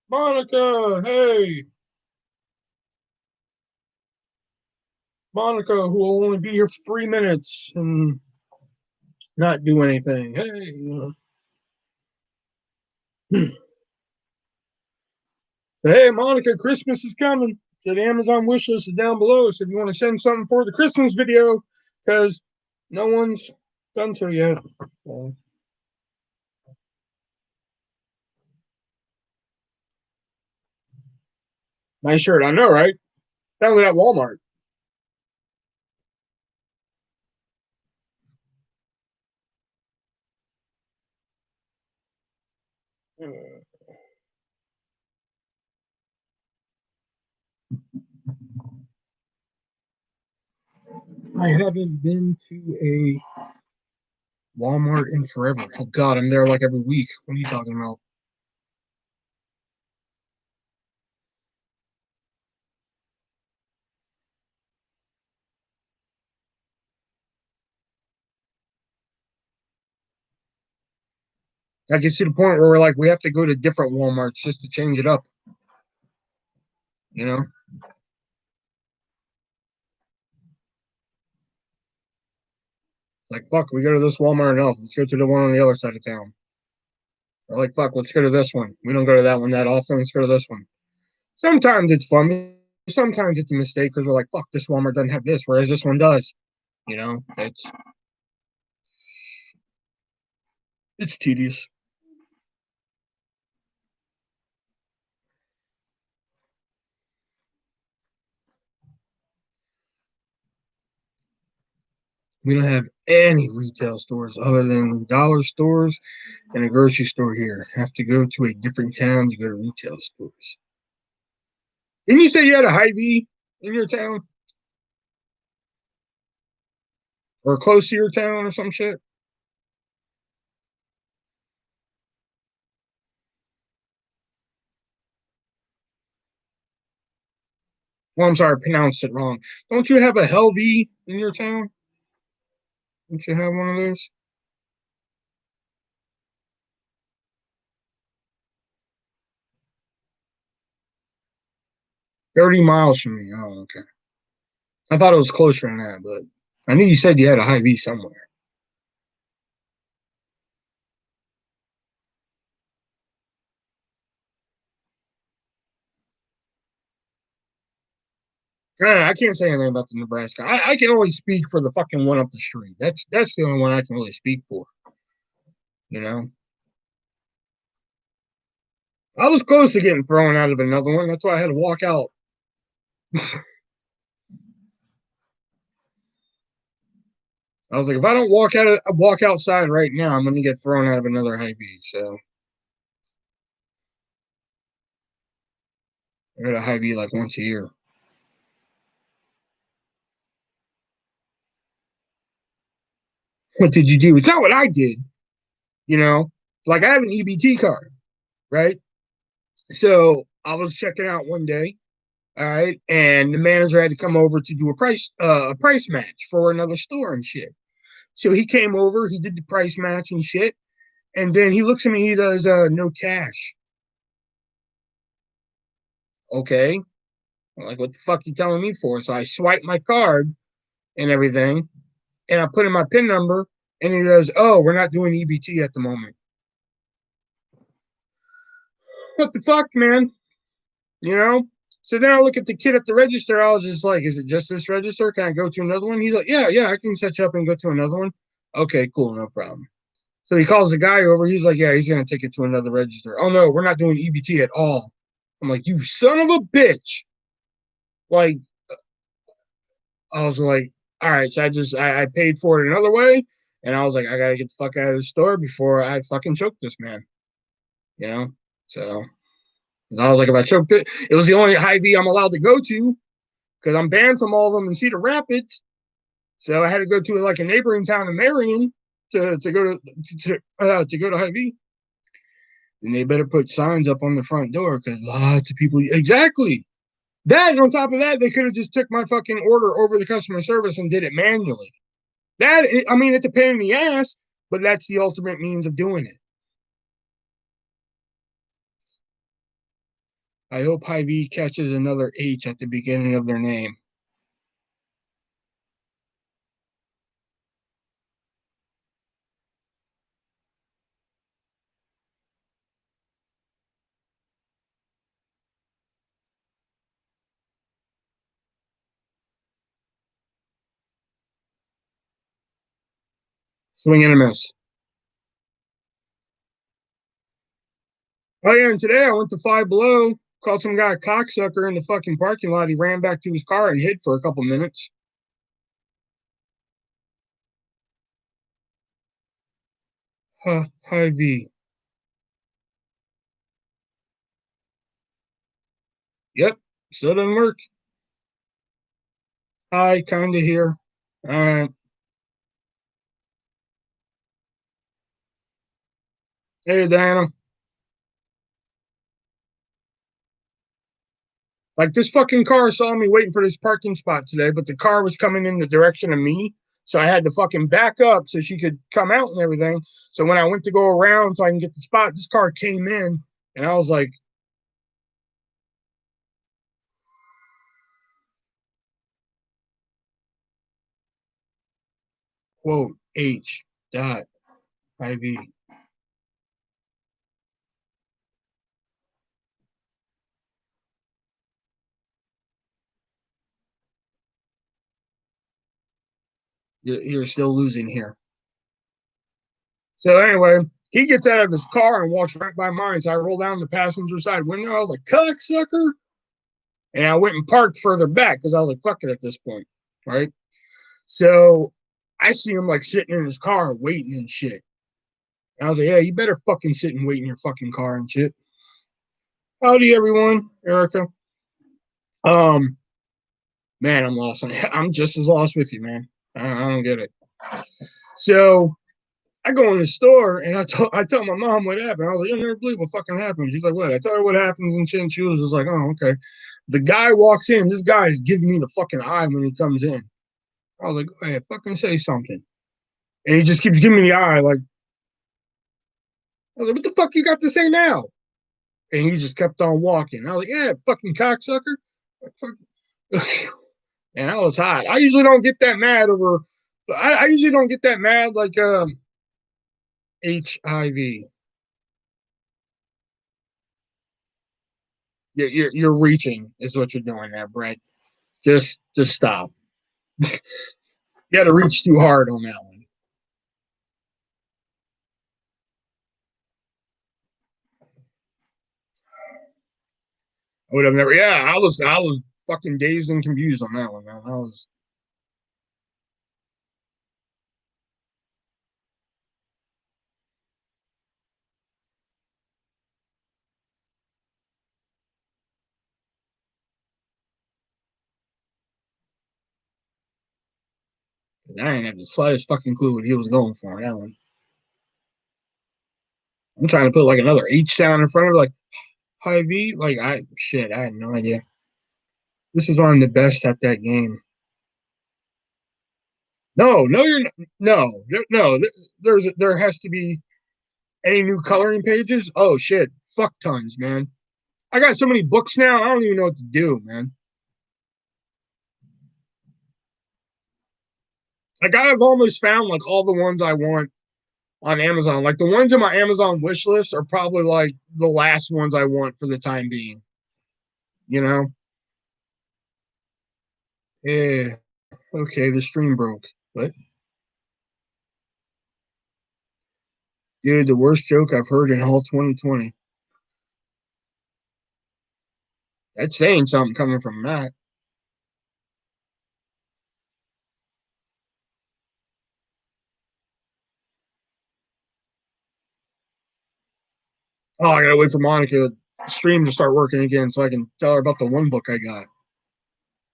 Monica, hey, Monica, who will only be here for 3 minutes and not do anything. Hey, hey, Monica, Christmas is coming. So the Amazon wish list is down below. So if you want to send something for the Christmas video, because no one's done so yet. Nice shirt, I know, right? Found it at Walmart. I haven't been to a Walmart in forever. Oh God, I'm there like every week. What are you talking about? I can see the point where we're like, we have to go to different Walmarts just to change it up. You know, like fuck, we go to this Walmart enough. Let's go to the one on the other side of town. Or like fuck, let's go to this one. We don't go to that one that often. Let's go to this one. Sometimes it's fun. Sometimes it's a mistake because we're like, fuck, this Walmart doesn't have this, whereas this one does. You know, it's tedious. We don't have any retail stores other than dollar stores and a grocery store here. Have to go to a different town to go to retail stores. Didn't you say you had a Hy-Vee in your town or close to your town or some shit? Well, I'm sorry, I pronounced it wrong. Don't you have a Helvee in your town? Don't you have one of those? 30 miles from me. Oh, okay. I thought it was closer than that, but I knew you said you had a Hy-Vee somewhere. I can't say anything about the Nebraska. I can only speak for the fucking one up the street. That's the only one I can really speak for. You know, I was close to getting thrown out of another one. That's why I had to walk out. I was like, if I don't walk outside right now, I'm gonna get thrown out of another Hy-Vee. So I got a Hy-Vee like once a year. What did you do? It's not what I did. You know, like I have an EBT card, right? So I was checking out one day, all right, and the manager had to come over to do a price match for another store and shit. So he came over, he did the price match and shit, and then he looks at me, he does no cash. Okay. I'm like, what the fuck you telling me for? So I swipe my card and everything, and I put in my PIN number, and he goes, oh, we're not doing EBT at the moment. What the fuck, man? You know? So then I look at the kid at the register. I was just like, is it just this register? Can I go to another one? He's like, yeah, I can set you up and go to another one. Okay, cool, no problem. So he calls the guy over. He's like, yeah, he's going to take it to another register. Oh, no, we're not doing EBT at all. I'm like, you son of a bitch. Like, I was like, all right. So I paid for it another way. And I was like, I got to get the fuck out of the store before I fucking choke this man. You know? So I was like, if I choked it, it was the only Hy-Vee I'm allowed to go to because I'm banned from all of them in Cedar Rapids. So I had to go to like a neighboring town in Marion to go to go to Hy-Vee. And they better put signs up on the front door because lots of people. Exactly. That, and on top of that, they could have just took my fucking order over the customer service and did it manually. That, I mean, it's a pain in the ass, but that's the ultimate means of doing it. I hope Hy-Vee catches another H at the beginning of their name. Swing and a miss. Oh yeah, and today I went to Five Below, called some guy a cocksucker in the fucking parking lot. He ran back to his car and hid for a couple minutes. Hy-Vee. Yep, still doesn't work. Hi, kinda here. All right. Hey, Diana. Like this fucking car saw me waiting for this parking spot today, but the car was coming in the direction of me. So I had to fucking back up so she could come out and everything. So when I went to go around so I can get the spot, this car came in and I was like, quote, H dot IV. You're still losing here. So anyway, he gets out of his car and walks right by mine. So I roll down the passenger side window. I was like, cocksucker. And I went and parked further back because I was like, fuck it at this point. Right. So I see him like sitting in his car waiting and shit. And I was like, yeah, you better fucking sit and wait in your fucking car and shit. Howdy, everyone. Erica. Um, man, I'm lost. I'm just as lost with you, man. I don't get it. So I go in the store and I tell my mom what happened. I was like, you'll never believe what fucking happened. She's like, what? I tell her what happened and shit. And she was just like, oh, okay. The guy walks in. This guy is giving me the fucking eye when he comes in. I was like, go ahead, fucking say something. And he just keeps giving me the eye. Like, I was like, what the fuck you got to say now? And he just kept on walking. I was like, yeah, fucking cocksucker. And I was hot. I usually don't get that mad over. I usually don't get that mad like HIV. You're reaching is what you're doing there, Brett. Just stop. You got to reach too hard on that one. I would have never. Yeah, I was fucking dazed and confused on that one, man. I was. I didn't have the slightest fucking clue what he was going for on that one. I'm trying to put like another H sound in front of it, like high V. Like I had no idea. This is why I'm the best at that game. No, you're not, no. There has to be any new coloring pages. Oh shit, fuck tons, man. I got so many books now. I don't even know what to do, man. Like I've almost found like all the ones I want on Amazon. Like the ones in my Amazon wish list are probably like the last ones I want for the time being. You know? Yeah. Okay, the stream broke. But dude, the worst joke I've heard in all 2020. That's saying something coming from Matt. Oh, I gotta wait for Monica stream to start working again so I can tell her about the one book I got.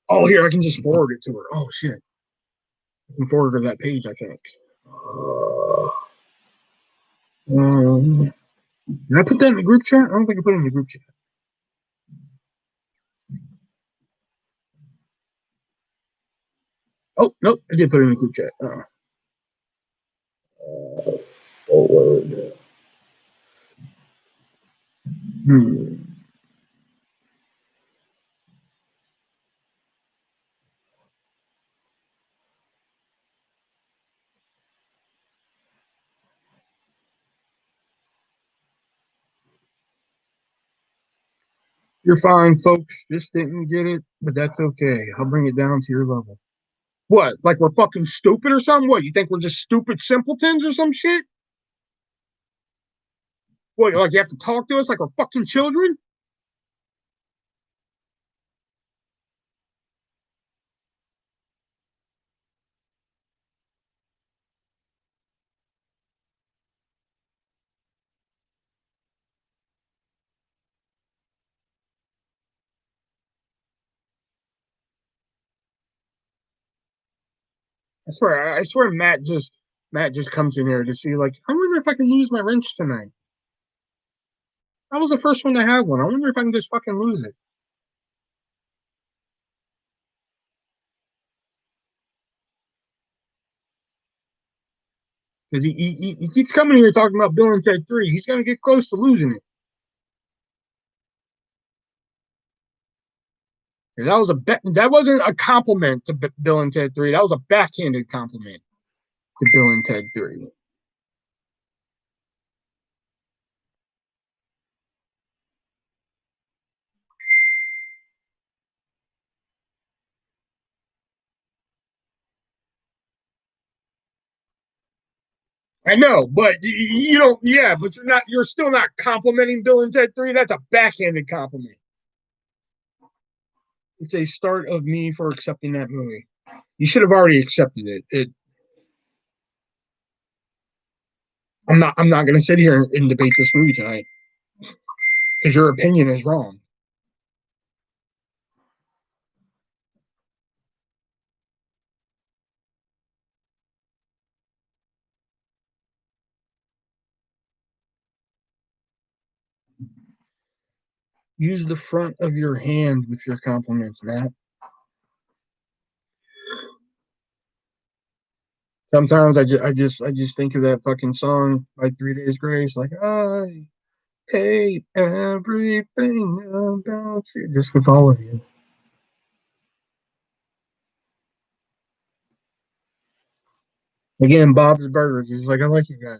Oh, here I can just forward it to her. Oh shit, I can forward her that page. I think. Did I put that in the group chat? I don't think I put it in the group chat. Oh nope, I did put it in the group chat. Forward. Hmm. You're fine, folks. Just didn't get it, but that's okay. I'll bring it down to your level. What? Like we're fucking stupid or something? What? You think we're just stupid simpletons or some shit? What? Like you have to talk to us like we're fucking children? I swear, Matt just comes in here to see like I wonder if I can lose my wrench tonight. I was the first one to have one. I wonder if I can just fucking lose it. Because he keeps coming here talking about Bill and Ted 3. He's gonna get close to losing it. That was that wasn't a compliment to Bill and Ted 3. That was a backhanded compliment to Bill and Ted 3. I know, but you don't. Yeah, but you're not. You're still not complimenting Bill and Ted 3. That's a backhanded compliment. It's a start of me for accepting that movie. You should have already accepted it. I'm not going to sit here and debate this movie tonight because your opinion is wrong. Use the front of your hand with your compliments, Matt. Sometimes I just think of that fucking song by 3 Days Grace, like I hate everything about you, just with all of you. Again, Bob's Burgers. He's like, I like you guys.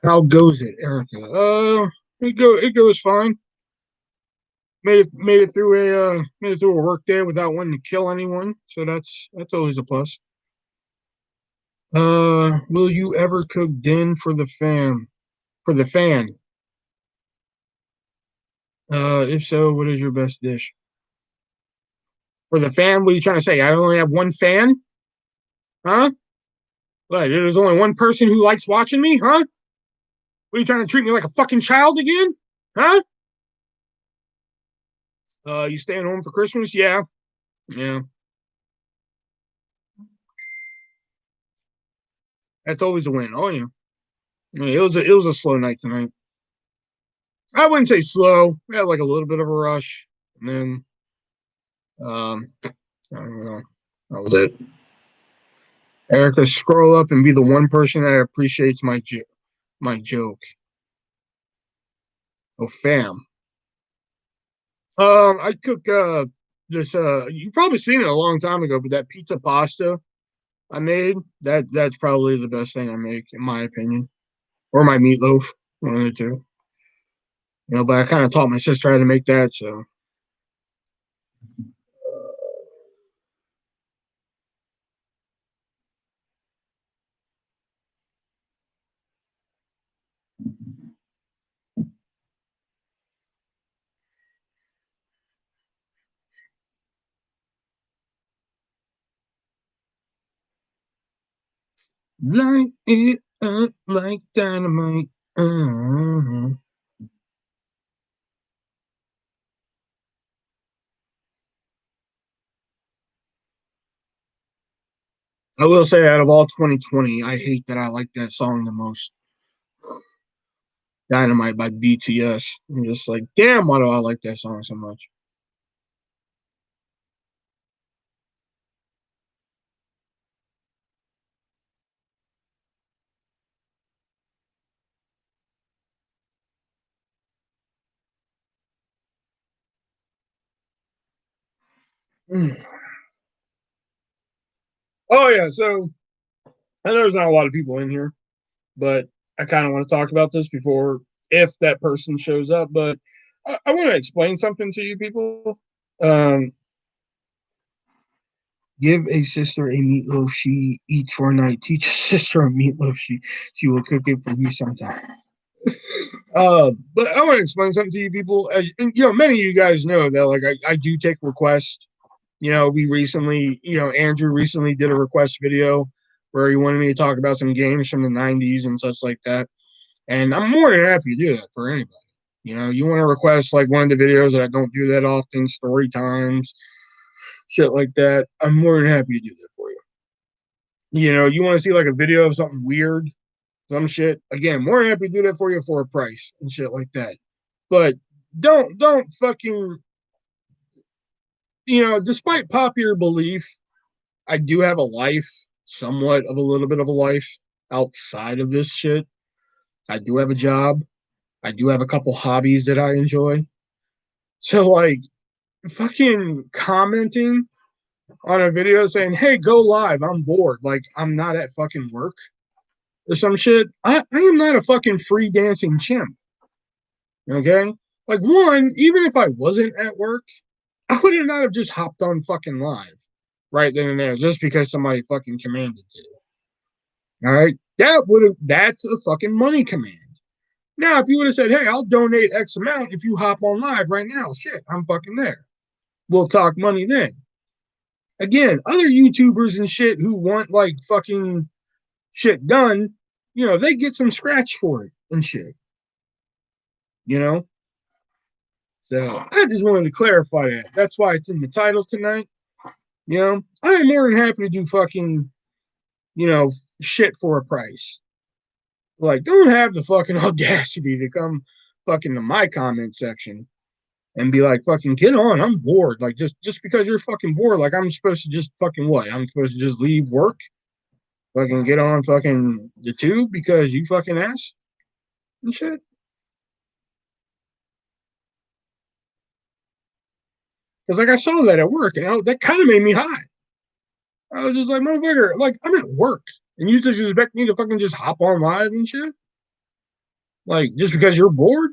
How goes it, Erica? It goes fine. Made it through a work day without wanting to kill anyone, so that's always a plus. Will you ever cook din for the fam? For the fan? If so, what is your best dish? For the fan, what are you trying to say? I only have one fan? Huh? What? There's only one person who likes watching me? Huh? What are you trying to treat me like a fucking child again? Huh? You staying home for Christmas? Yeah. Yeah. That's always a win. Oh yeah. Yeah, it was a slow night tonight. I wouldn't say slow. We had like a little bit of a rush. And then I don't know. That was it. Erica, scroll up and be the one person that appreciates my joke. Oh fam. I cook this you probably seen it a long time ago, but that pizza pasta I made, that's probably the best thing I make, in my opinion. Or my meatloaf, one of the two. But I kind of taught my sister how to make that, so light it up like dynamite. Uh-huh. I will say, out of all 2020, I hate that I like that song the most. Dynamite by BTS. I'm just like, damn, why do I like that song so much? Mm. Oh yeah, so I know there's not a lot of people in here, but I kind of want to talk about this before, if that person shows up. But I want to explain something to you people. Um, Give a sister a meatloaf she eats for a night. Teach a sister a meatloaf she will cook it for you sometime. But I want to explain something to you people. And, many of you guys know that like I do take requests. We recently, Andrew recently did a request video where he wanted me to talk about some games from the 90s and such like that. And I'm more than happy to do that for anybody. You want to request like one of the videos that I don't do that often, story times, shit like that. I'm more than happy to do that for you. You want to see like a video of something weird, some shit. Again, more than happy to do that for you for a price and shit like that. But don't fucking, despite popular belief, I do have a life, somewhat of a little bit of a life outside of this shit. I do have a job. I do have a couple hobbies that I enjoy. So like fucking commenting on a video saying, "Hey, go live. I'm bored." Like I'm not at fucking work or some shit. I am not a fucking free dancing chimp. Okay? Like one, even if I wasn't at work, I would have not have just hopped on fucking live right then and there just because somebody fucking commanded to. All right. That's a fucking money command. Now, if you would have said, "Hey, I'll donate X amount if you hop on live right now," shit, I'm fucking there. We'll talk money then. Again, other YouTubers and shit who want like fucking shit done, they get some scratch for it and shit, you know? So I just wanted to clarify that. That's why it's in the title tonight. I am more than happy to do fucking, you know, shit for a price. Like, don't have the fucking audacity to come fucking to my comment section and be like, fucking get on, I'm bored. Like just because you're fucking bored, like I'm supposed to just fucking what? I'm supposed to just leave work, fucking get on fucking the tube because you fucking asked and shit. Because like I saw that at work and that kind of made me hot. I was just like, motherfucker, like I'm at work and you just expect me to fucking just hop on live and shit. Like, just because you're bored,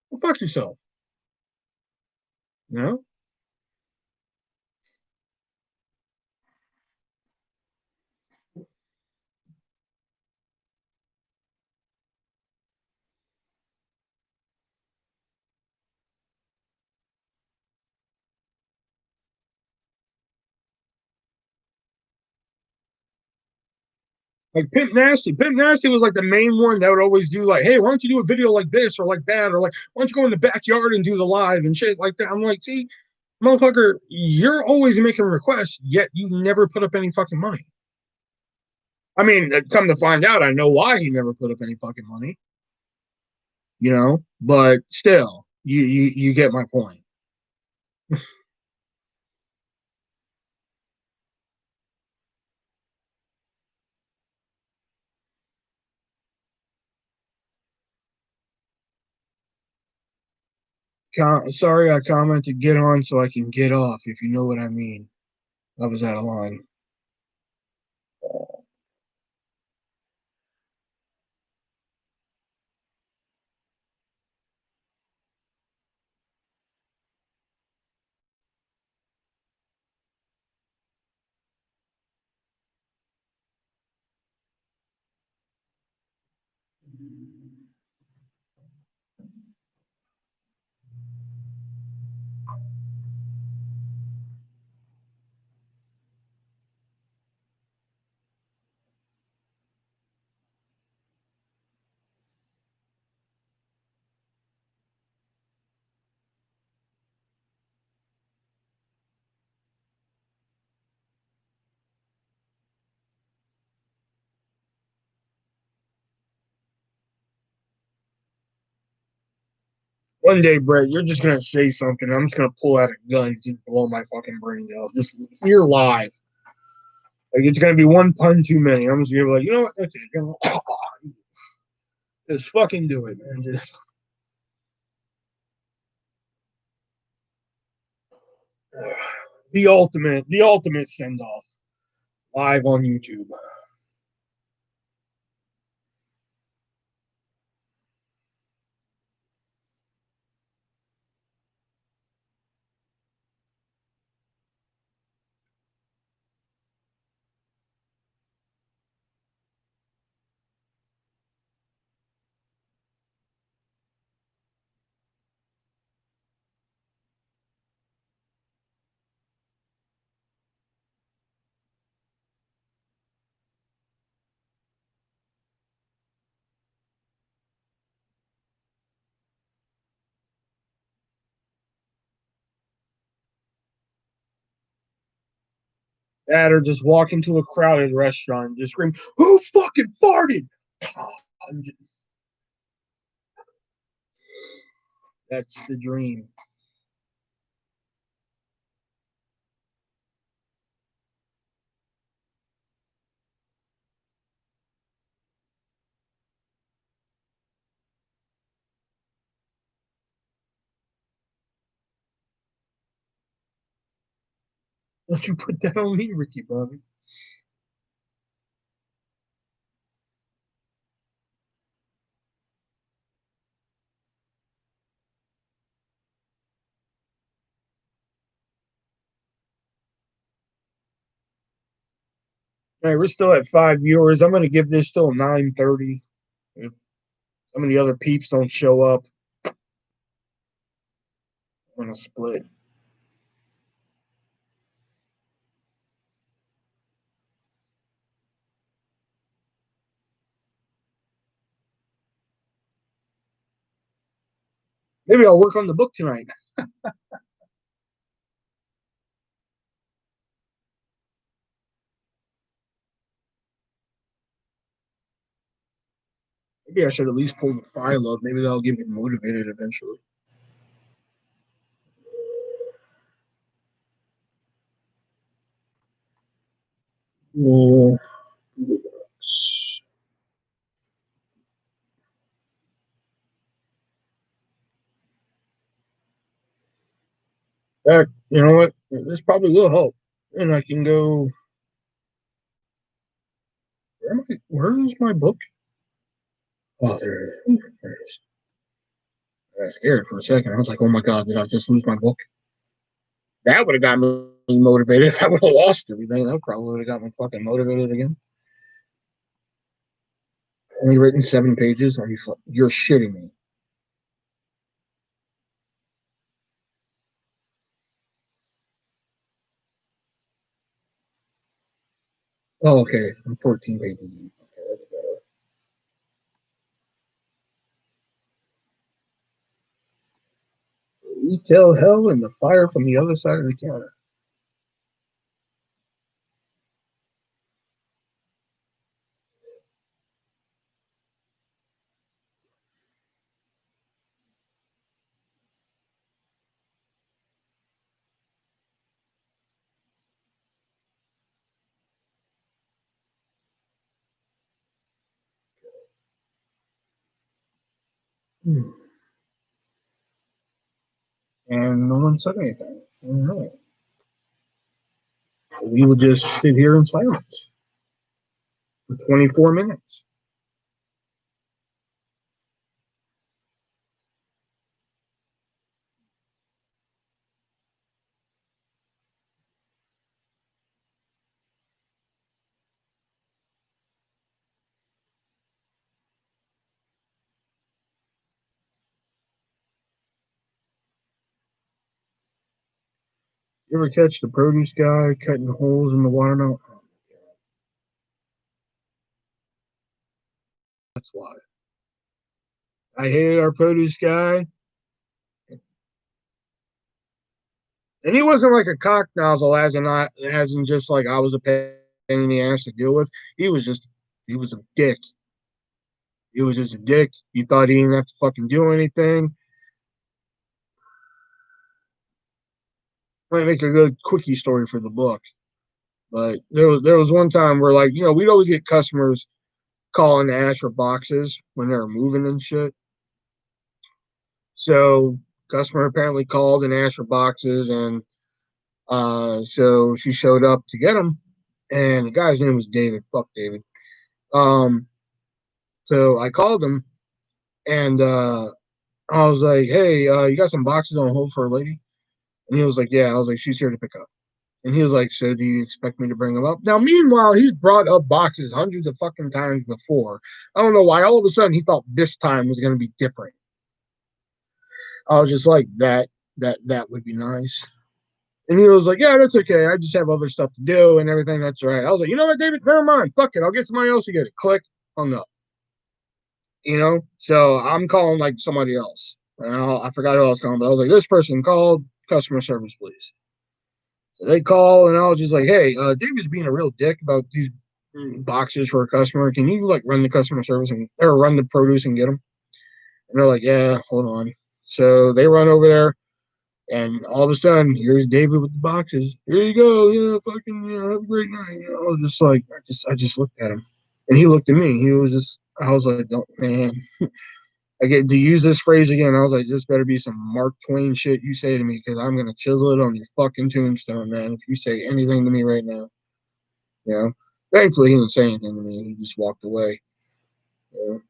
well, fuck yourself. You know? Like Pimp Nasty. Pimp Nasty was like the main one that would always do like, hey, why don't you do a video like this or like that? Or like, why don't you go in the backyard and do the live and shit like that? I'm like, see, motherfucker, you're always making requests, yet you never put up any fucking money. I mean, come to find out, I know why he never put up any fucking money, but still, you get my point. Sorry, I commented get on so I can get off, if you know what I mean. I was out of line. One day, Brett, you're just gonna say something. I'm just gonna pull out a gun and just blow my fucking brains out. Just here live. Like it's gonna be one pun too many. I'm just gonna be like, you know what? That's it. Just fucking do it, man. Just the ultimate send off live on YouTube. That or just walk into a crowded restaurant and just scream, "Who fucking farted?" Just, that's the dream. Don't you put that on me, Ricky Bobby. All right, we're still at 5 viewers. I'm gonna give this till 9:30. If some of the other peeps don't show up, I'm gonna split. Maybe I'll work on the book tonight. Maybe I should at least pull the file up. Maybe that'll get me motivated eventually. Oh, heck, you know what? This probably will help. And I can go. Where is my book? Oh, there it is. There it is. I got scared for a second. I was like, oh my God, did I just lose my book? That would have got me motivated. If I would have lost everything, that probably would have got me fucking motivated again. Only written 7 pages? Are you? You're shitting me. Oh, okay. I'm 14 pages. Okay, that's better. Retail hell and the fire from the other side of the counter. Hmm. And no one said anything. All right. We will just sit here in silence for 24 minutes. You ever catch the produce guy cutting holes in the watermelon? Oh, that's why. I hated our produce guy. And he wasn't like a cock nozzle, as in just like I was a pain in the ass to deal with. He was just, he was a dick. He was just a dick. He thought he didn't have to fucking do anything. Might make a good quickie story for the book. But there was one time where like we'd always get customers calling to ask for boxes when they were moving and shit. So customer apparently called and asked for boxes, and so she showed up to get them, and the guy's name was David. Fuck David. Um, so I called him, and I was like, "Hey, you got some boxes on hold for a lady?" And he was like, "Yeah." I was like, "She's here to pick up." And he was like, "So do you expect me to bring them up?" Now, meanwhile, he's brought up boxes hundreds of fucking times before. I don't know why all of a sudden he thought this time was going to be different. I was just like, that would be nice. And he was like, "Yeah, that's okay. I just have other stuff to do and everything. That's all right." I was like, "You know what, David? Never mind. Fuck it. I'll get somebody else to get it." Click, hung up. So I'm calling like somebody else. And I forgot who I was calling, but I was like, "This person called customer service, please." So they call, and I was just like, "Hey, David's being a real dick about these boxes for a customer. Can you like run the customer service and or run the produce and get them?" And they're like, "Yeah, hold on." So they run over there, and all of a sudden, here's David with the boxes. Here you go. Yeah, fucking, have a great night. I was just like, I just looked at him, and he looked at me. He was just, I was like, "Don't, man." I get to use this phrase again. I was like, "This better be some Mark Twain shit you say to me, because I'm gonna chisel it on your fucking tombstone, man. If you say anything to me right now." You know. Thankfully, he didn't say anything to me. He just walked away. You know?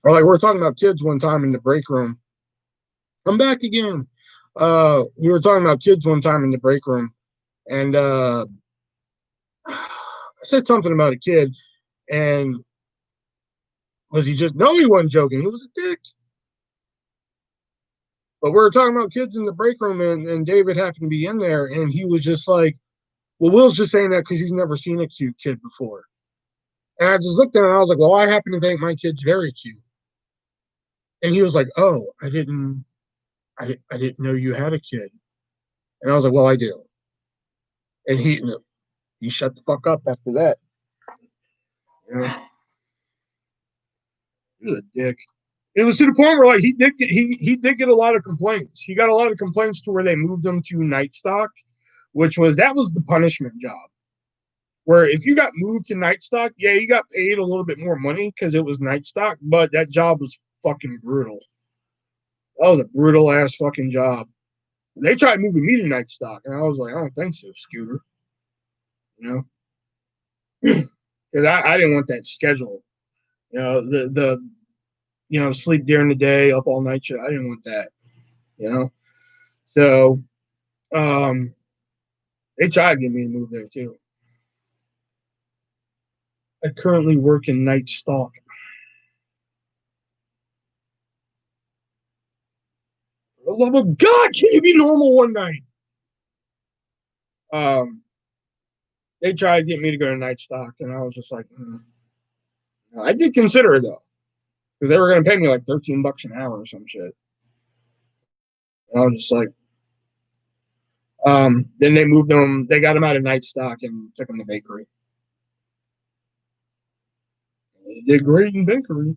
Or like we are talking about kids one time in the break room. I'm back again. We were talking about kids one time in the break room, and I said something about a kid, and was he just? No, he wasn't joking. He was a dick. But we were talking about kids in the break room, and David happened to be in there, and he was just like, "Well, Will's just saying that because he's never seen a cute kid before." And I just looked at him and I was like, "Well, I happen to think my kid's very cute." And he was like, "Oh, I didn't know you had a kid." And I was like, "Well, I do." And he shut the fuck up after that. You know, he was a dick. It was to the point where like he did get a lot of complaints. He got a lot of complaints to where they moved him to night stock, that was the punishment job. Where if you got moved to night stock, yeah, you got paid a little bit more money because it was night stock, but that job was fucking brutal. That was a brutal ass fucking job. They tried moving me to night stock, and I was like, I don't think so, Scooter. You know, because I didn't want that schedule. You know, the sleep during the day, up all night shit. I didn't want that. You know, so um, they tried to get me to move there too. I currently work in night stock. For the love of God, can you be normal one night? Um, they tried to get me to go to night stock, and I was just like, I did consider it though, because they were going to pay me like $13 an hour or some shit. And I was just like, then they moved them. They got them out of night stock and took them to bakery. They did great in bakery.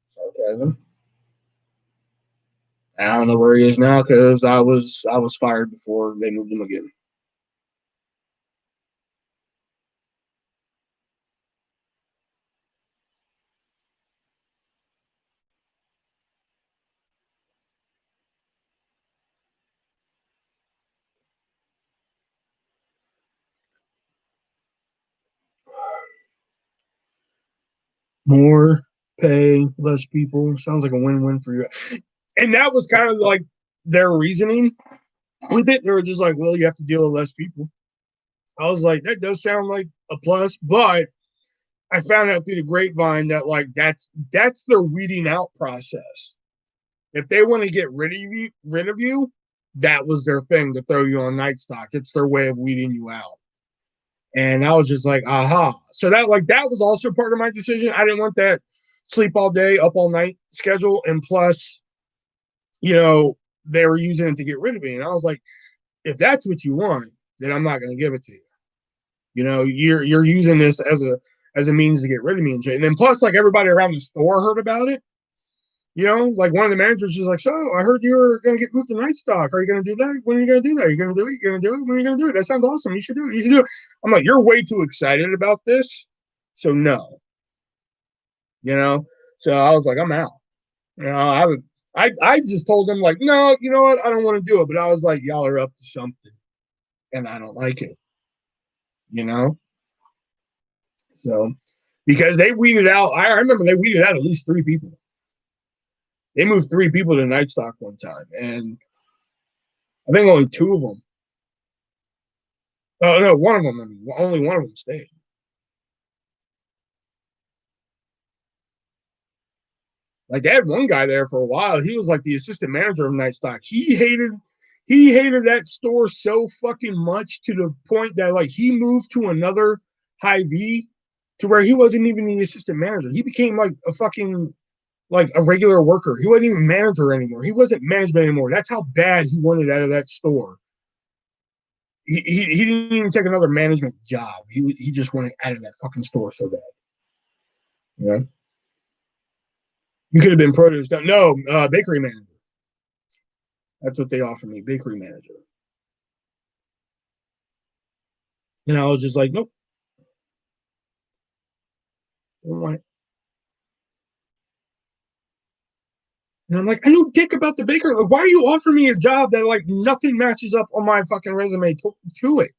Sarcasm. I don't know where he is now because I was fired before they moved him again. More pay, less people. Sounds like a win-win for you. And that was kind of like their reasoning with it. They were just like, well, you have to deal with less people. I was like, that does sound like a plus, but I found out through the grapevine that like that's their weeding out process. If they want to get rid of you, that was their thing to throw you on night stock. It's their way of weeding you out. And I was just like, aha. So that was also part of my decision. I didn't want that sleep all day, up all night schedule. And plus, you know, they were using it to get rid of me. And I was like, if that's what you want, then I'm not going to give it to you. You know, you're using this as a means to get rid of me and shit. And then plus, like everybody around the store heard about it. You know, like one of the managers was like, "So I heard you were going to get moved to night stock. Are you going to do that? When are you going to do that? Are you going to do it? You're going to do it? When are you going to do it? That sounds awesome. You should do it. You should do it." I'm like, "You're way too excited about this, so no." You know, so I was like, "I'm out." You know, I just told them like, "No, you know what? I don't want to do it." But I was like, "Y'all are up to something, and I don't like it." You know, so because they weeded out. I remember they weeded out at least 3 people. They moved 3 people to night stock one time, and I think only 2 of them. Oh no, one of them. I mean, only one of them stayed. Like they had one guy there for a while. He was like the assistant manager of night stock. He hated that store so fucking much to the point that like he moved to another high V to where he wasn't even the assistant manager. He became like a fucking like a regular worker. He wasn't even manager anymore. He wasn't management anymore. That's how bad he wanted out of that store. He didn't even take another management job. He just wanted out of that fucking store so bad. You know, you could have been produce. No, bakery manager. That's what they offered me, bakery manager. And I was just like, nope, don't want it. And I'm like, I know dick about the bakery. Like, why are you offering me a job that like nothing matches up on my fucking resume to it?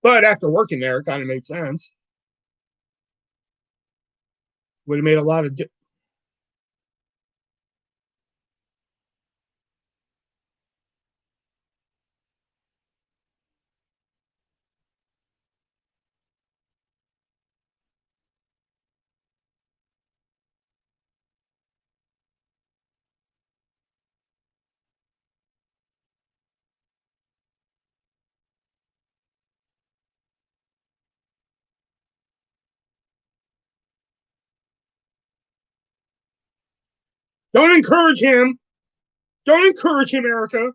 But after working there, it kind of made sense. Would have made a lot of. Don't encourage him. Don't encourage him, Erica.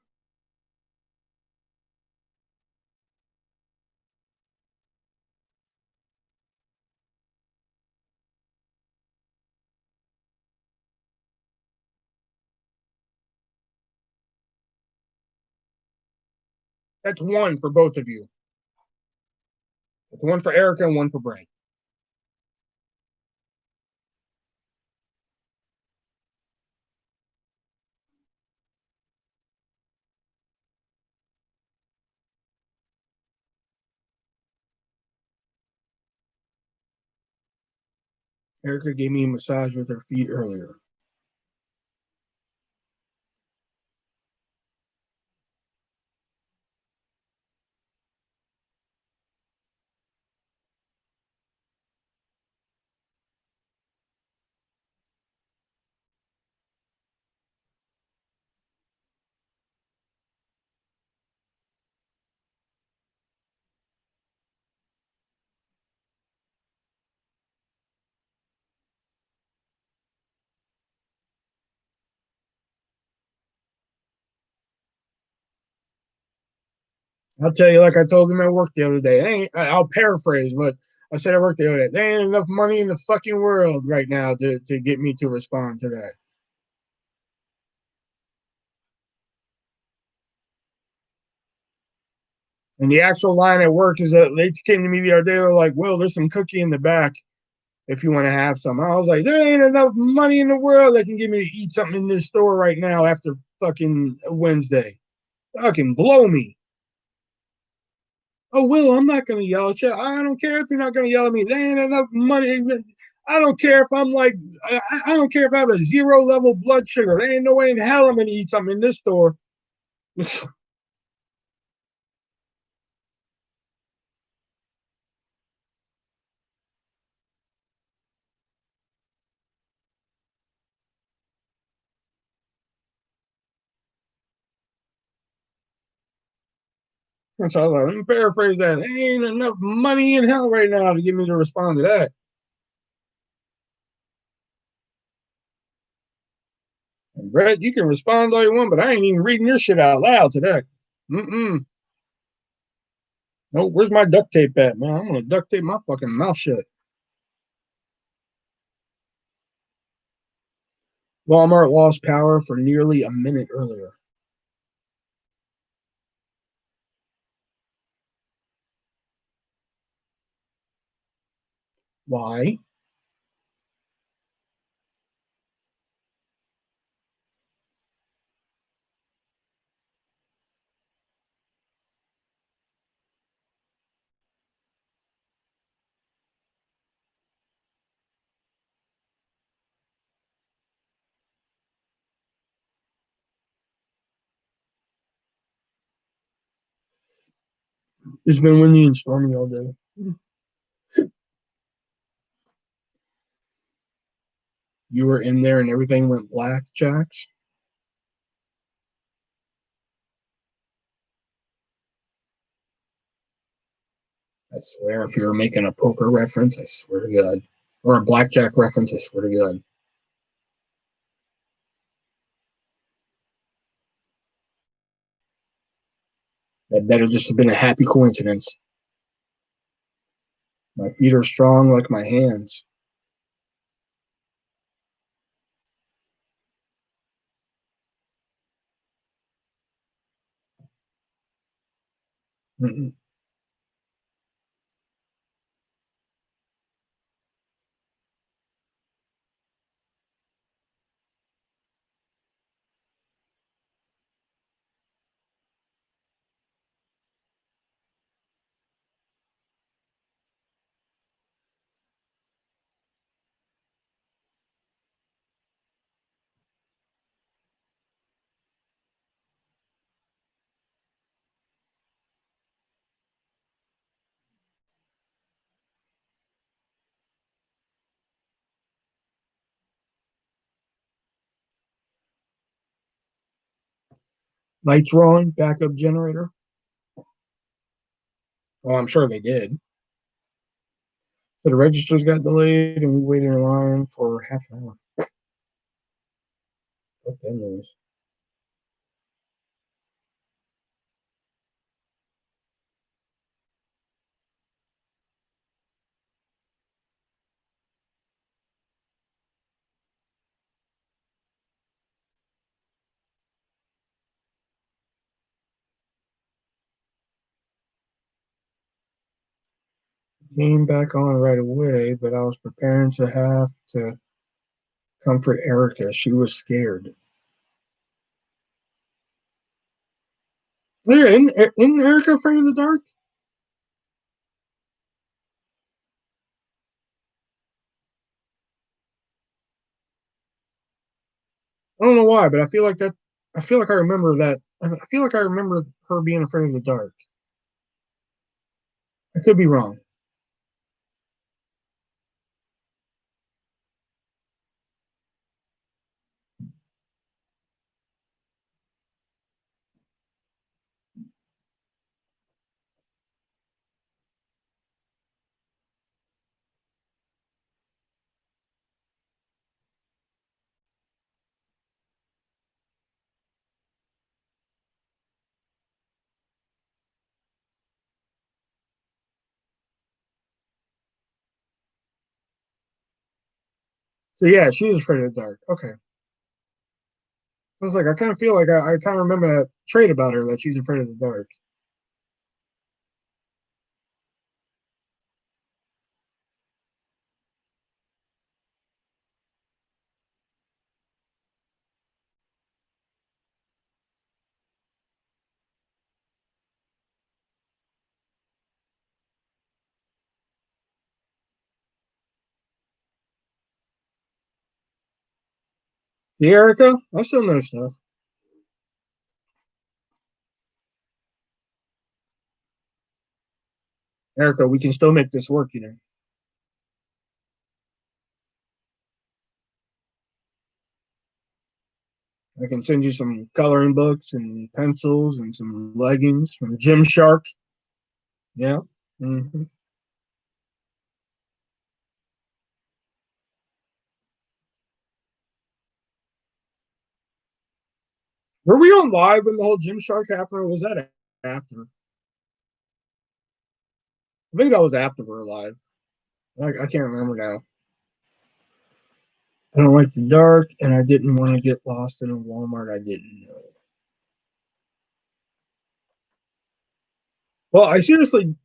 That's one for both of you. It's one for Erica and one for Brent. Erica gave me a massage with her feet earlier. I'll tell you, like I told him at work the other day. I'll paraphrase, but I said at work the other day, there ain't enough money in the fucking world right now to get me to respond to that. And the actual line at work is that they came to me the other day. They're like, "Well, there's some cookie in the back if you want to have some." I was like, "There ain't enough money in the world that can get me to eat something in this store right now after fucking Wednesday. Fucking blow me." Oh, Will, I'm not gonna yell at you. I don't care if you're not gonna yell at me. There ain't enough money. I don't care if I'm like, I don't care if I have a 0 level blood sugar. There ain't no way in hell I'm gonna eat something in this store. So I was like, let me paraphrase that. There ain't enough money in hell right now to get me to respond to that. And Brett, you can respond all you want, but I ain't even reading your shit out loud today. Mm-mm. No, where's my duct tape at, man? I'm gonna duct tape my fucking mouth shut. Walmart lost power for nearly a minute earlier. Why? It's been windy and stormy all day. You were in there and everything went black, Jax. I swear, if you were making a poker reference, I swear to God, or a blackjack reference, I swear to God, that better just have been a happy coincidence. My feet are strong like my hands. Mm-mm. Lights were on, backup generator. Well, I'm sure they did. So the registers got delayed and we waited in line for half an hour. Fuck that news. Came back on right away, but I was preparing to have to comfort Erica. She was scared. Oh, yeah, isn't Erica afraid of the dark? I don't know why, but I feel like that. I feel like I remember that. I feel like I remember her being afraid of the dark. I could be wrong. So yeah, she was afraid of the dark. Okay. I was like, I kind of feel like I kind of remember that trait about her that she's afraid of the dark. See, Erica, I still know stuff. Erica, we can still make this work. I can send you some coloring books and pencils and some leggings from Gymshark. Yeah. Mm-hmm. Were we on live when the whole Gymshark happened, or was that after? I think that was after we were live. I can't remember now. I don't like the dark, and I didn't want to get lost in a Walmart I didn't know. Well, I seriously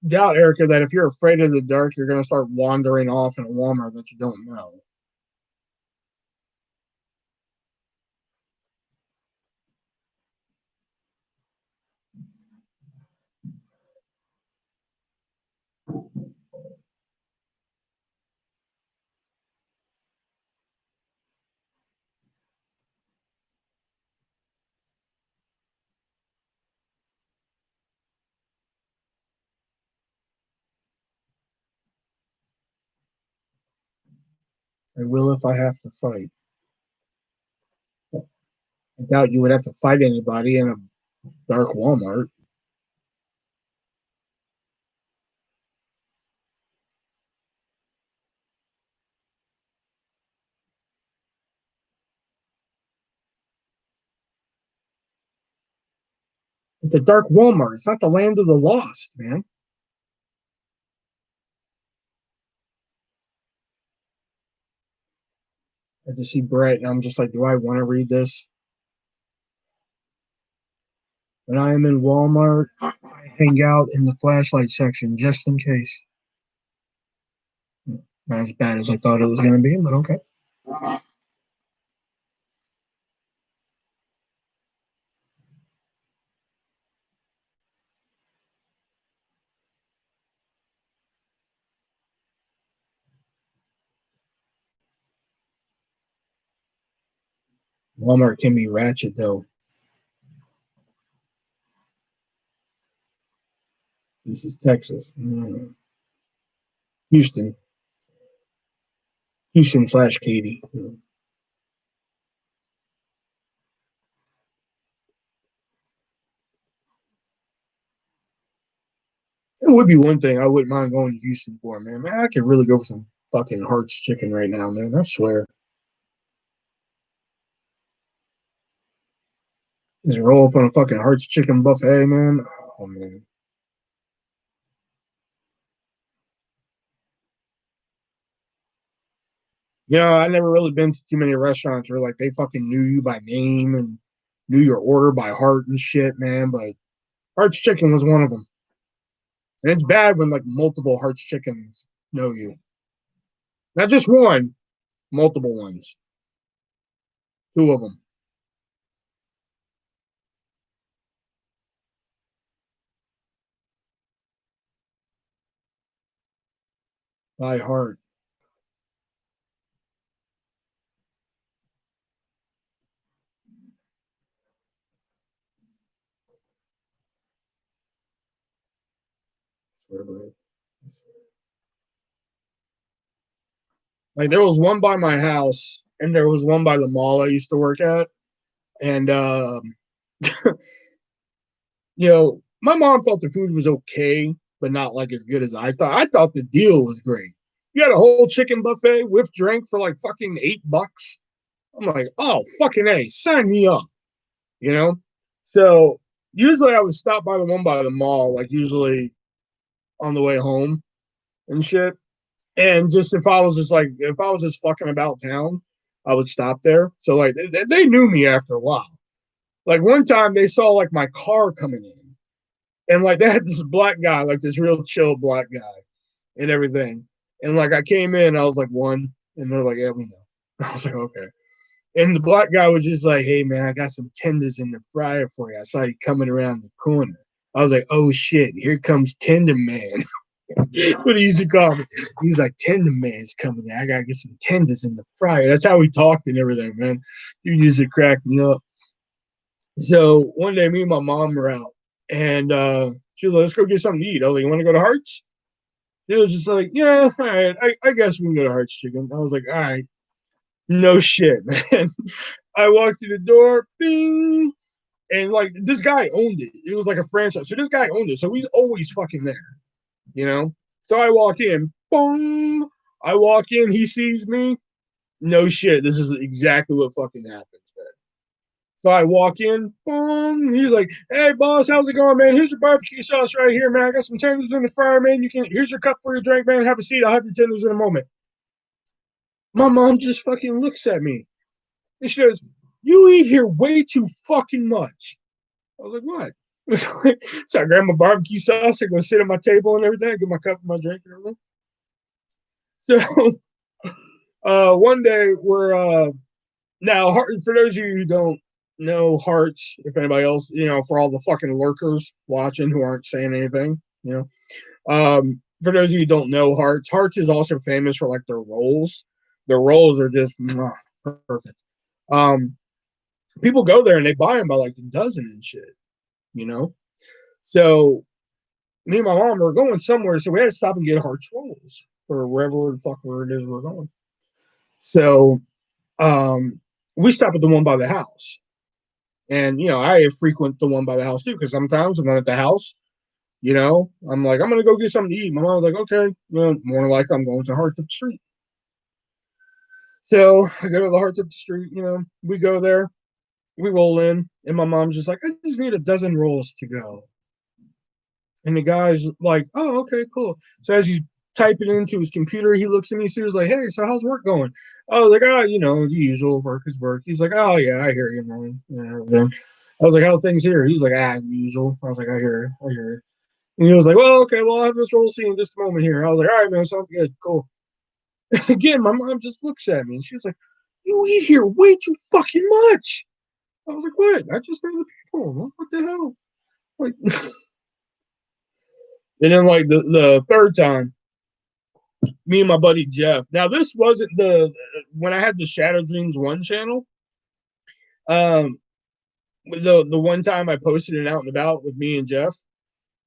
doubt, Erica, that if you're afraid of the dark, you're going to start wandering off in a Walmart that you don't know. I will if I have to fight. I doubt you would have to fight anybody in a dark Walmart. It's a dark Walmart. It's not the land of the lost, man. I just see Brett, and I'm just like, do I want to read this? When I am in Walmart, I hang out in the flashlight section just in case. Not as bad as I thought it was going to be, but okay. Walmart can be ratchet, though. This is Texas. Houston. Houston slash Katy. It would be one thing I wouldn't mind going to Houston for, man. Man, I could really go for some fucking Hearts chicken right now, man. I swear. Just roll up on a fucking Hearts chicken buffet, man. Oh, man. I never really been to too many restaurants where like they fucking knew you by name and knew your order by heart and shit, man. But Heart's Chicken was one of them, and it's bad when like multiple Heart's Chickens know you, not just one, multiple ones, two of them by heart. Like there was one by my house, and there was one by the mall I used to work at, and my mom thought the food was okay, but not like as good as I thought. I thought the deal was great. You had a whole chicken buffet with drink for like fucking $8. I'm like, oh fucking A, sign me up, you know? So usually I would stop by the one by the mall, like usually on the way home and shit. And just if I was just fucking about town, I would stop there. So like they knew me after a while. Like one time they saw like my car coming in, and like they had this black guy, like this real chill black guy, and everything. And like I came in, I was like one, and they're like, yeah, we know. I was like, okay. And the black guy was just like, hey man, I got some tenders in the fryer for you. I saw you coming around the corner. I was like, oh shit, here comes Tender Man. What he used to call me. He's like, Tender Man's coming in. I gotta get some tenders in the fryer. That's how we talked and everything, man. He used to crack me up. So one day, me and my mom were out, and she was like, let's go get something to eat. I was like, you want to go to Hart's? She was just like, yeah, all right, I guess we can go to Hart's Chicken. I was like, all right, no shit, man. I walked to the door, bing, and like this guy owned it. It was like a franchise. So this guy owned it. So he's always fucking there, you know? So I walk in, boom. I walk in, he sees me. No shit. This is exactly what fucking happens, man. So I walk in, boom. He's like, hey boss, how's it going, man? Here's your barbecue sauce right here, man. I got some tenders in the fryer, man. Here's your cup for your drink, man. Have a seat. I'll have your tenders in a moment. My mom just fucking looks at me. And she goes, you eat here way too fucking much. I was like, what? So I grabbed my barbecue sauce, I go sit at my table and everything, I get my cup and my drink and everything. So one day we're now for those of you who don't know Hearts, if anybody else, for all the fucking lurkers watching who aren't saying anything, for those of you who don't know Hearts is also famous for like their rolls. Their rolls are just perfect. People go there and they buy them by like the dozen and shit, you know. So me and my mom were going somewhere, so we had to stop and get Hearts rolls for wherever the fuck it is we're going. So we stop at the one by the house. And I frequent the one by the house too, because sometimes I'm not at the house, I'm like, I'm gonna go get something to eat. My mom was like, okay, more than likely I'm going to Hearts up the street. So I go to the Hearts up the street, we go there, we roll in, and my mom's just like, I just need a dozen rolls to go. And the guy's like, oh, okay, cool. So as he's typing into his computer, he looks at me, so he was like, hey, so how's work going? I was like, oh, the usual work is work. He's like, oh, yeah, I hear you, man. Then I was like, how's things here? He's like, usual. I was like, I hear it. And he was like, well, okay, well, I'll have this roll scene in just a moment here. I was like, all right, man, sounds good, cool. Again, my mom just looks at me, and she was like, you eat here way too fucking much. I was like, what? I just know the people. What the hell? Like, and then like the third time, me and my buddy Jeff. Now this wasn't when I had the Shadow Dreams 1 channel. The one time I posted it out and about with me and Jeff.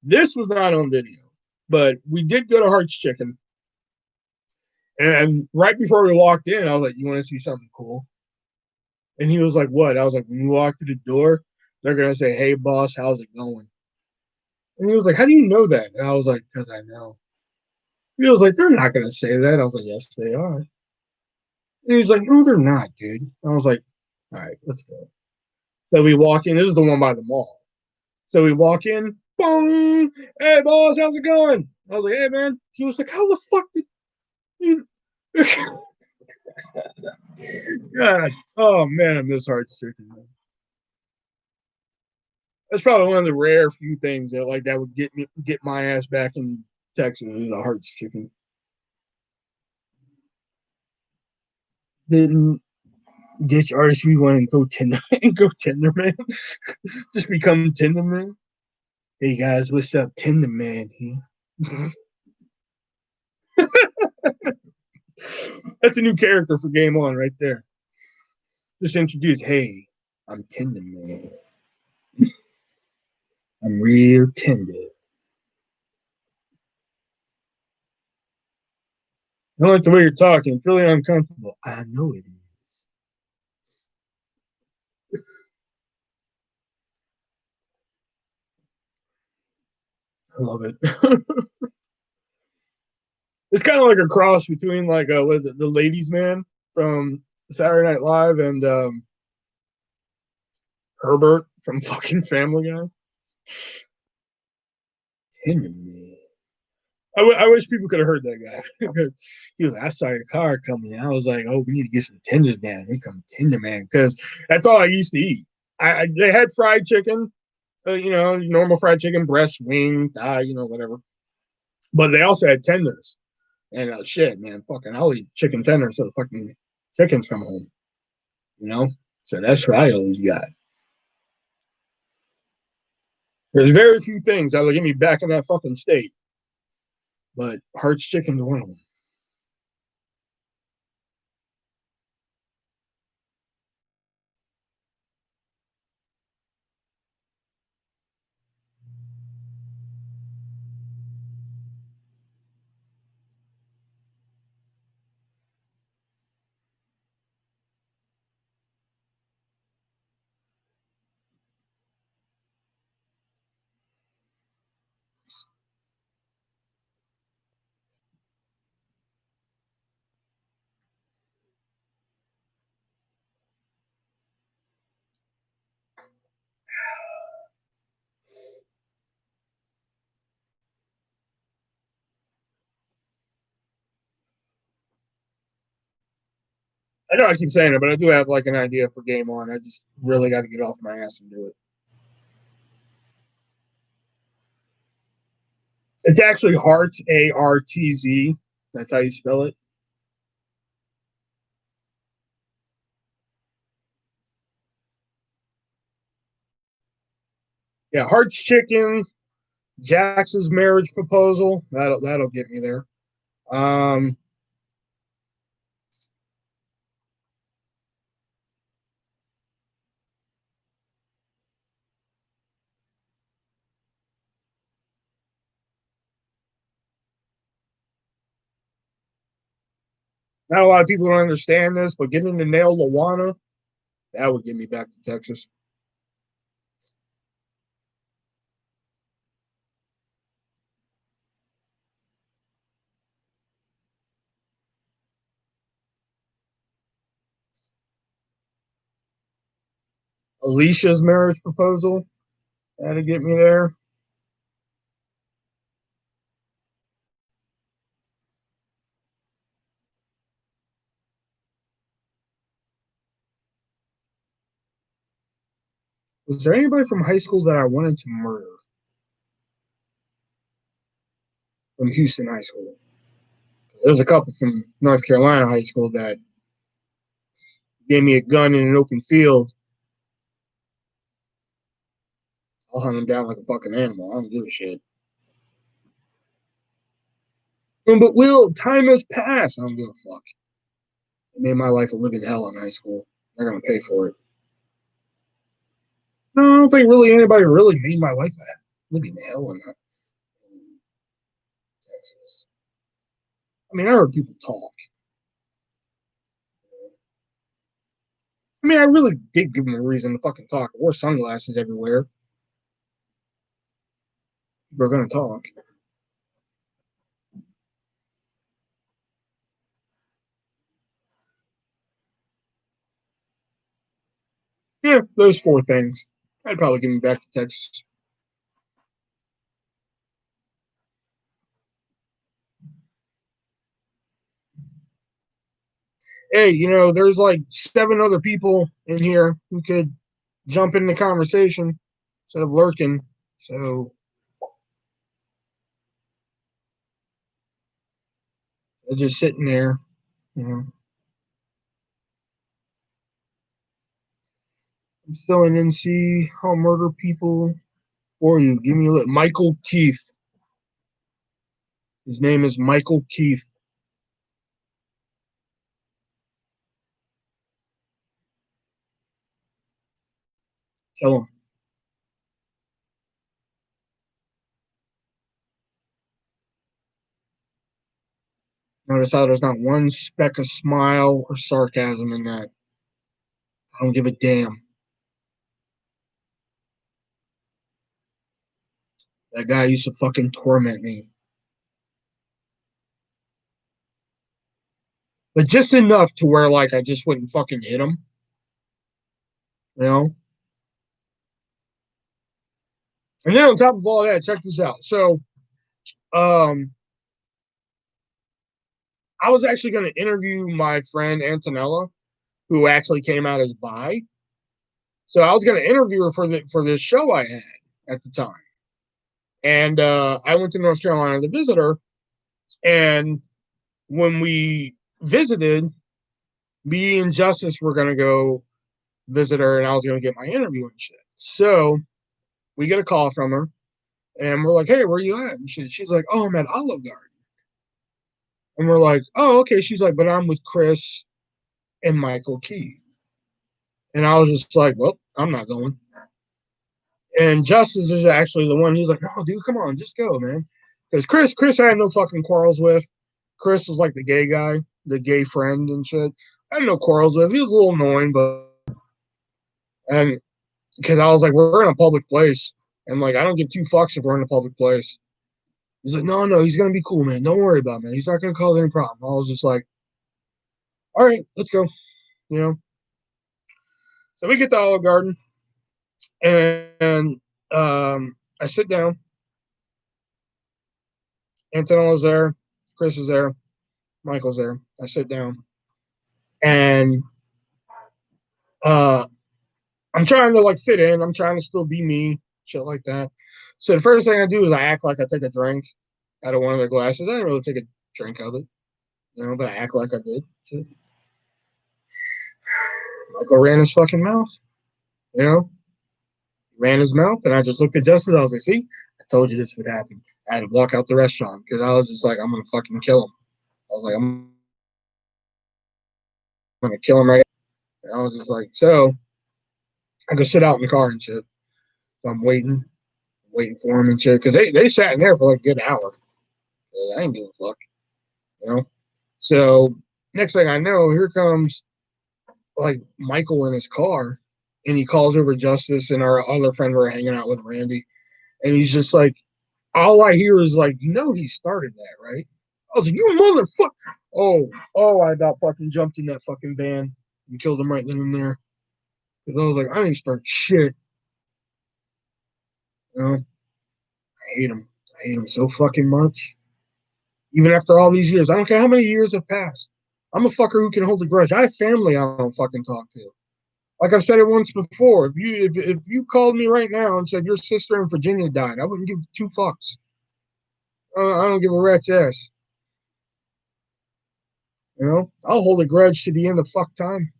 This was not on video, but we did go to Heart's Chicken. And right before we walked in, I was like, you want to see something cool? And he was like, what? I was like, when you walk through the door, they're going to say, hey, boss, how's it going? And he was like, how do you know that? And I was like, because I know. He was like, they're not going to say that. I was like, yes, they are. And he's like, no, they're not, dude. I was like, all right, let's go. So we walk in. This is the one by the mall. So we walk in. Boom. Hey, boss, how's it going? I was like, hey, man. He was like, how the fuck did you... God. Oh, man, I miss Heart's Chicken, man. That's probably one of the rare few things that would get my ass back in Texas is a Heart's Chicken. Didn't ditch ArtistV1 and go Tender Man. Just become Tender Man. Hey guys, what's up, Tender Man here? That's a new character for Game On right there. Just introduce, hey, I'm Tender Man. I'm real tender. I don't like the way you're talking. It's really uncomfortable. I know it is. I love it. It's kind of like a cross between like what is it, the ladies' man from Saturday Night Live and Herbert from fucking Family Guy. Enemy. I wish people could have heard that guy. He was like, I saw your car coming. I was like, oh, we need to get some tenders down. Here come Tender Man, because that's all I used to eat. They had fried chicken, normal fried chicken, breast, wing, thigh, whatever. But they also had tenders. And shit, man, fucking, I'll eat chicken tenders so the fucking chickens come home. You know, so that's what I always got. There's very few things that will get me back in that fucking state, but Hart's chicken's one of them. I know I keep saying it, but I do have like an idea for Game On. I just really got to get off my ass and do it. It's actually Hart, ARTZ. That's how you spell it. Yeah, Hart's Chicken, Jax's marriage proposal. That'll get me there. Um, Not a lot of people don't understand this, but getting to nail Lawana, that would get me back to Texas. Alicia's marriage proposal, that'd get me there. Was there anybody from high school that I wanted to murder from Houston High School? There's a couple from North Carolina High School that gave me a gun in an open field. I'll hunt them down like a fucking animal. I don't give a shit. But Will, time has passed. I don't give a fuck. It made my life a living hell in high school. They're gonna pay for it. No, I don't think really anybody really made my life that living hell in Texas. I mean, I heard people talk. I mean, I really did give them a reason to fucking talk. I wore sunglasses everywhere. We're gonna talk. Yeah, those four things. I'd probably give me back to Texas. Hey, there's like seven other people in here who could jump in the conversation instead of lurking. So they're just sitting there, you know. I'm still in NC. I'll murder people for you. Give me a look. Michael Keith. His name is Michael Keith. Kill him. Notice how there's not one speck of smile or sarcasm in that. I don't give a damn. That guy used to fucking torment me. But just enough to where like I just wouldn't fucking hit him. You know? And then on top of all that, check this out. So um I was actually gonna interview my friend Antonella, who actually came out as bi. So I was gonna interview her for this show I had at the time. And I went to North Carolina to visit her. And when we visited, me and Justice were gonna go visit her, and I was gonna get my interview and shit. So we get a call from her, and we're like, "Hey, where you at?" And she's like, "Oh, I'm at Olive Garden." And we're like, "Oh, okay." She's like, "But I'm with Chris and Michael Key." And I was just like, "Well, I'm not going." And Justice is actually the one. He's like, "No, dude, come on, just go, man." Because Chris, I had no fucking quarrels with. Chris was like the gay guy, the gay friend and shit. I had no quarrels with. He was a little annoying, but and because I was like, we're in a public place, and like I don't give two fucks if we're in a public place. He's like, no, he's gonna be cool, man. Don't worry about it, man. He's not gonna cause any problem. I was just like, all right, let's go. You know. So we get to Olive Garden, and I sit down. Antonella's there, Chris is there, Michael's there. I sit down, and uh, I'm trying to like fit in. I'm trying to still be me, shit like that. So the first thing I do is I act like I take a drink out of one of their glasses. I didn't really take a drink of it, but I act like I did. Shit. Michael ran his fucking mouth, you know, ran his mouth, and I just looked at Justin. I was like, "See, I told you this would happen." I had to walk out the restaurant because I was just like, "I'm gonna fucking kill him." I was like, "I'm gonna kill him right." And I was just like, so I go sit out in the car and shit. So I'm waiting for him and shit because they sat in there for like a good hour. I ain't giving a fuck, you know. So next thing I know, here comes like Michael in his car, and he calls over Justice and our other friend we're hanging out with, Randy, and he's just like, all I hear is like, he started that, right? I was like, you motherfucker! Oh, I about fucking jumped in that fucking van and killed him right then and there. Because I was like, I didn't start shit. You know, I hate him. I hate him so fucking much. Even after all these years, I don't care how many years have passed. I'm a fucker who can hold a grudge. I have family I don't fucking talk to. Like I've said it once before, if you called me right now and said your sister in Virginia died, I wouldn't give two fucks. I don't give a rat's ass. I'll hold a grudge to the end of fuck time.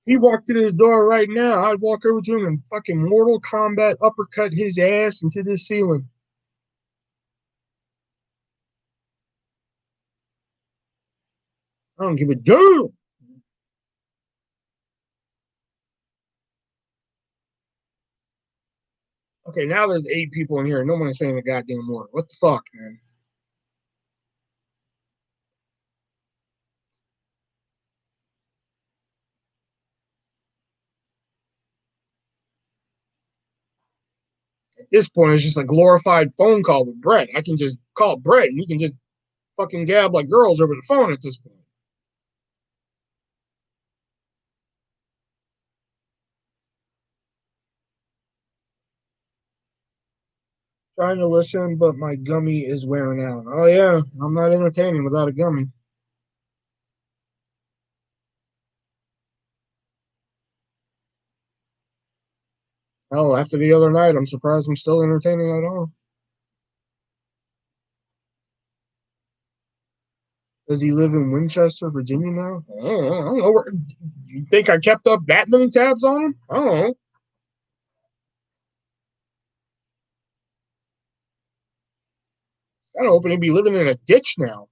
If he walked to this door right now, I'd walk over to him and fucking Mortal Kombat uppercut his ass into the ceiling. I don't give a damn. Okay, now there's 8 people in here and no one is saying a goddamn word. What the fuck, man? At this point, it's just a glorified phone call with Brett. I can just call Brett and you can just fucking gab like girls over the phone at this point. Trying to listen, but my gummy is wearing out. Oh, yeah, I'm not entertaining without a gummy. Hell, after the other night, I'm surprised I'm still entertaining at all. Does he live in Winchester, Virginia now? I don't know. You think I kept up that many tabs on him? I don't know. I don't open he'd be living in a ditch now.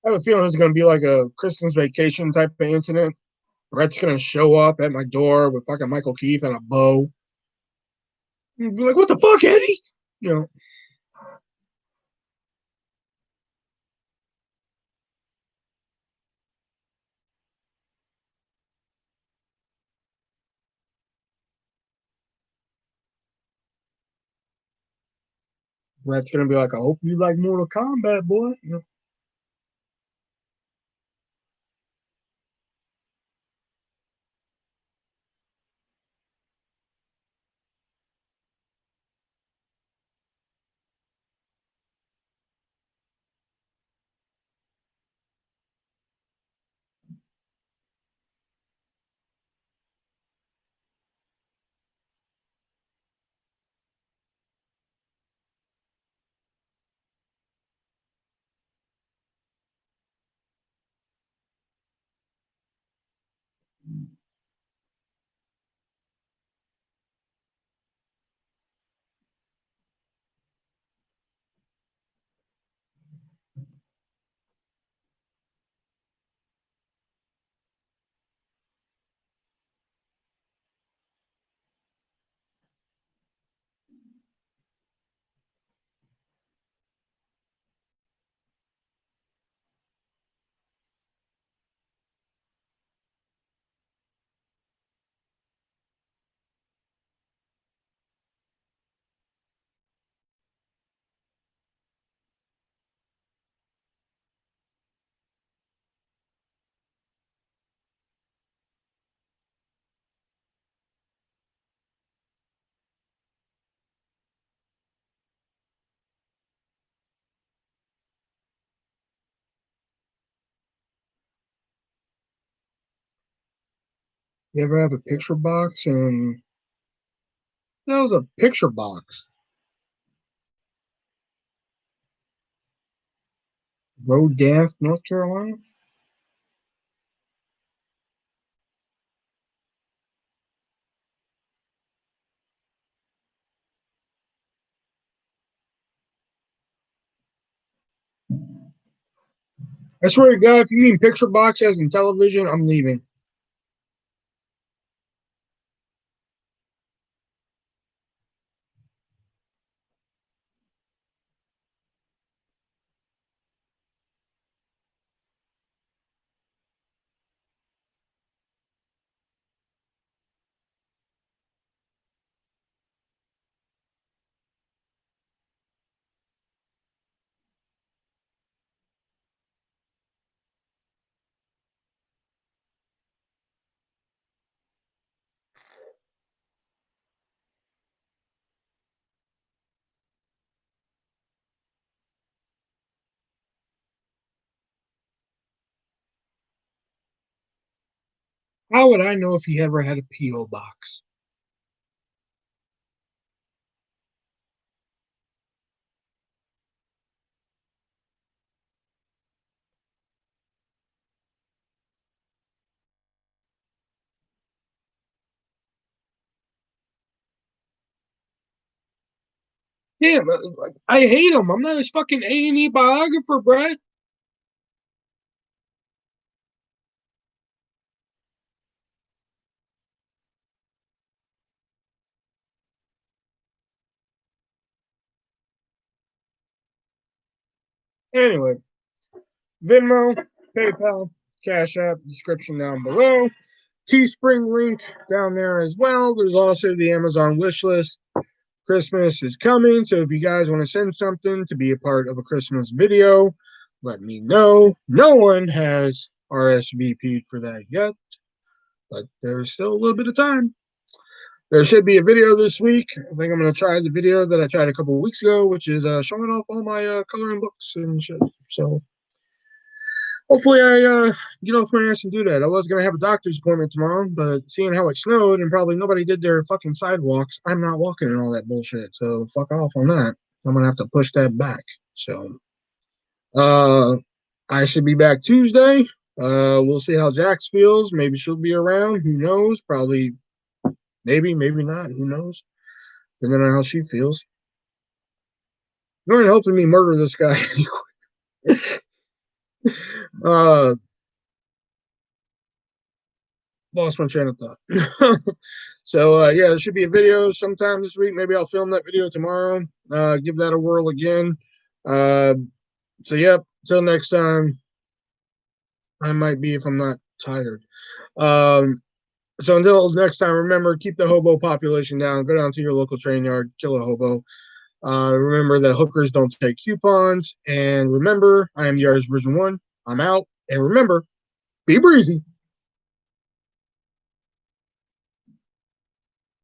I have a feeling it's going to be like a Christmas vacation type of incident. Rhett's going to show up at my door with fucking Michael Keith and a bow. And be like, what the fuck, Eddie? You know, Rhett's going to be like, I hope you like Mortal Kombat, boy. You know, you ever have a picture box? And that was a picture box. Road Dance, North Carolina. I swear to God, if you mean picture box as in television, I'm leaving. How would I know if he ever had a P.O. box? Damn, like, I hate him. I'm not his fucking A&E biographer, Brad. Anyway, Venmo, PayPal, Cash App, description down below. Teespring link down there as well. There's also the Amazon wish list. Christmas is coming, so if you guys want to send something to be a part of a Christmas video, let me know. No one has RSVP'd for that yet, but there's still a little bit of time. There should be a video this week. I think I'm going to try the video that I tried a couple of weeks ago, which is showing off all my coloring books and shit. So hopefully I get off my ass and do that. I was going to have a doctor's appointment tomorrow, but seeing how it snowed and probably nobody did their fucking sidewalks, I'm not walking in all that bullshit. So fuck off on that. I'm going to have to push that back. So uh, I should be back Tuesday. We'll see how Jax feels. Maybe she'll be around. Who knows? Probably, maybe not. Who knows? Depending on how she feels. You're helping me murder this guy. uh, Lost my train of thought. So yeah, there should be a video sometime this week. Maybe I'll film that video tomorrow. Give that a whirl again. Uh, so yep. Till next time. I might be if I'm not tired. Um, so until next time, remember, keep the hobo population down. Go down to your local train yard, kill a hobo. Remember that hookers don't take coupons. And remember, I am the Artist Version 1. I'm out. And remember, be breezy.